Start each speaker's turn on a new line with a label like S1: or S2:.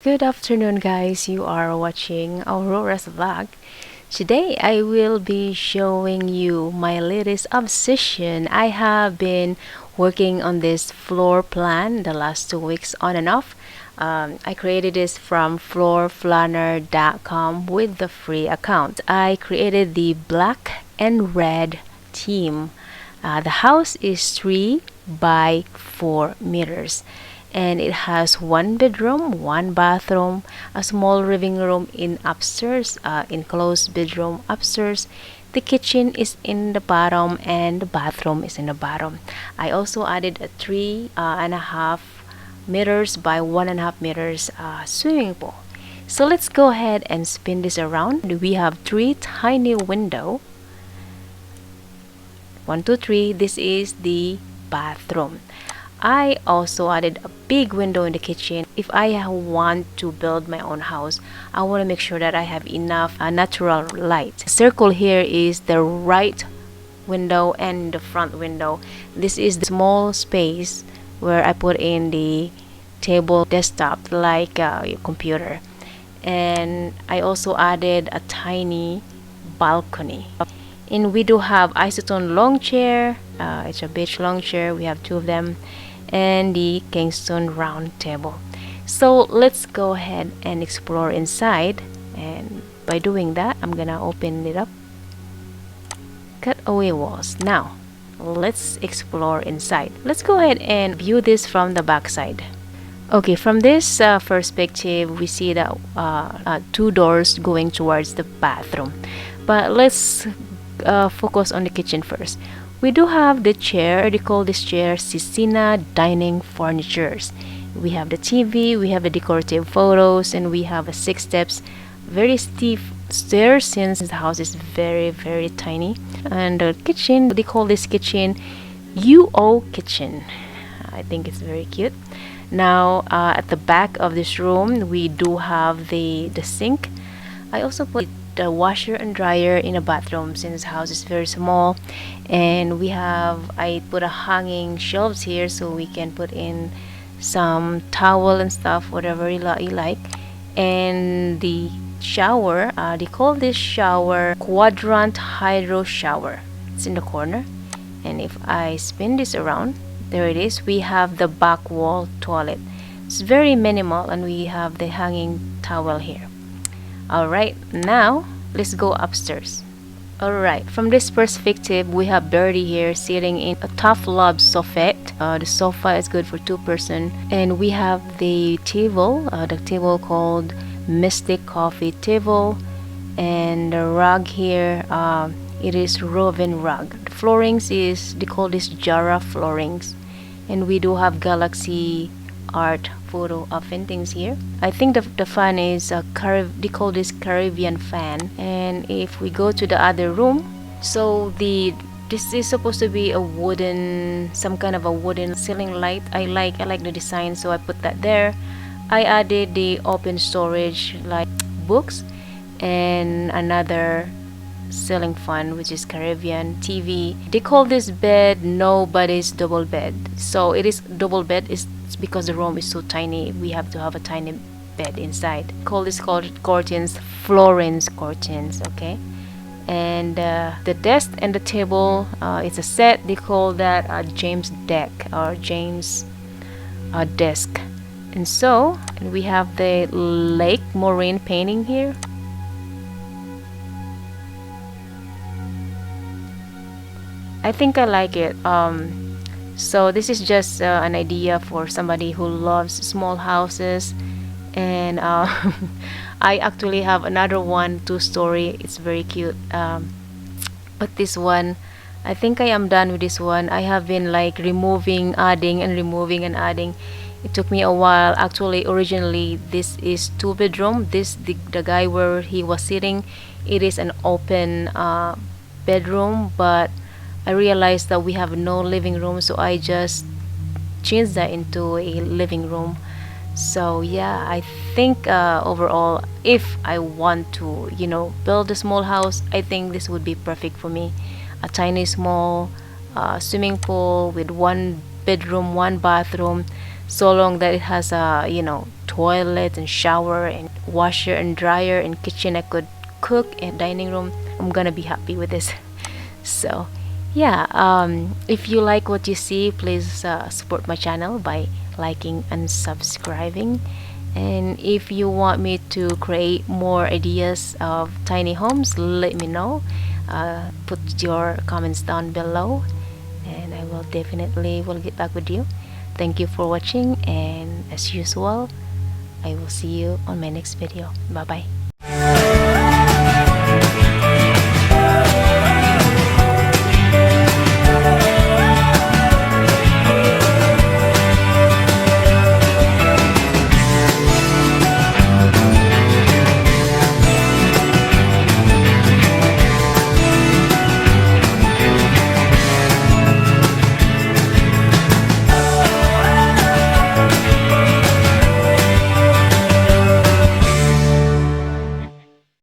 S1: Good afternoon, guys. You are watching Aurora's vlog. Today, I will be showing you my latest obsession. I have been working on this floor plan the last 2 weeks on and off. I created this from floorplanner.com with the free account. I created the black and red theme. The house is 3 by 4 meters, and it has one bedroom, one bathroom, a small living room in upstairs, enclosed bedroom upstairs. The kitchen is in the bottom and the bathroom is in the bottom. I also added a 3.5 meters by 1.5 meters swimming pool. So let's go ahead and spin this around. We have three tiny windows. 1, 2, 3. This is the bathroom. I also added a big window in the kitchen. If I want to build my own house, I want to make sure that I have enough natural light. The circle here is the right window and the front window. This is the small space where I put in the table desktop like your computer. And I also added a tiny balcony. And we do have isotone long chair. It's a beach long chair. We have two of them, and the Kingston round table. So let's go ahead and explore inside. And by doing that, I'm gonna open it up. Cut away walls. Now let's explore inside. Let's go ahead and view this from the back side. Okay, from this perspective, we see that two doors going towards the bathroom. But let's focus on the kitchen first. We do have the chair. They call this chair Cicina dining furnitures. We have the TV, we have the decorative photos, and we have a 6 steps, very steep stairs since the house is very tiny. And the kitchen, they call this kitchen UO kitchen. I think it's very cute. Now at the back of this room, we do have the sink. I also put the washer and dryer in a bathroom since the house is very small, and I put a hanging shelves here so we can put in some towel and stuff, whatever you like. And the shower, they call this shower quadrant hydro shower. It's in the corner, and if I spin this around, there it is. We have the back wall toilet. It's very minimal, and we have the hanging towel here. Alright, now let's go upstairs. Alright, from this perspective, we have Birdie here sitting in a tough love sofa. The sofa is good for 2 person, and we have the table called Mystic Coffee Table, and the rug here, it is woven rug. The floorings they call this Jara floorings, and we do have Galaxy art photo of paintings here. I think the fan is they call this Caribbean fan. And if we go to the other room, so this is supposed to be some kind of a wooden ceiling light. I like the design, so I put that there. I added the open storage like books, and another ceiling fan which is Caribbean TV. They call this bed Nobody's double bed. So it is double bed is because the room is so tiny. We have to have a tiny bed inside. Call this curtains Florence curtains. Okay, and the desk and the table, it's a set. They call that a James deck or James desk. And so we have the lake marine painting here. I think I like it. So this is just an idea for somebody who loves small houses. And I actually have another one, 2-story. It's very cute. But this one, I think I am done with this one. I have been like removing, adding, and removing and adding. It took me a while. Actually, originally this is 2 bedroom. The guy where he was sitting, it is an open bedroom, but I realized that we have no living room, so I just changed that into a living room. So yeah, I think overall, if I want to build a small house, I think this would be perfect for me. A tiny small swimming pool with 1 bedroom, 1 bathroom. so long that it has a, toilet and shower and washer and dryer and kitchen, I could cook, and dining room, I'm gonna be happy with this. So yeah, if you like what you see, please support my channel by liking and subscribing. And if you want me to create more ideas of tiny homes, let me know. Put your comments down below, and I will definitely will get back with you. Thank you for watching, and as usual, I will see you on my next video. Bye bye.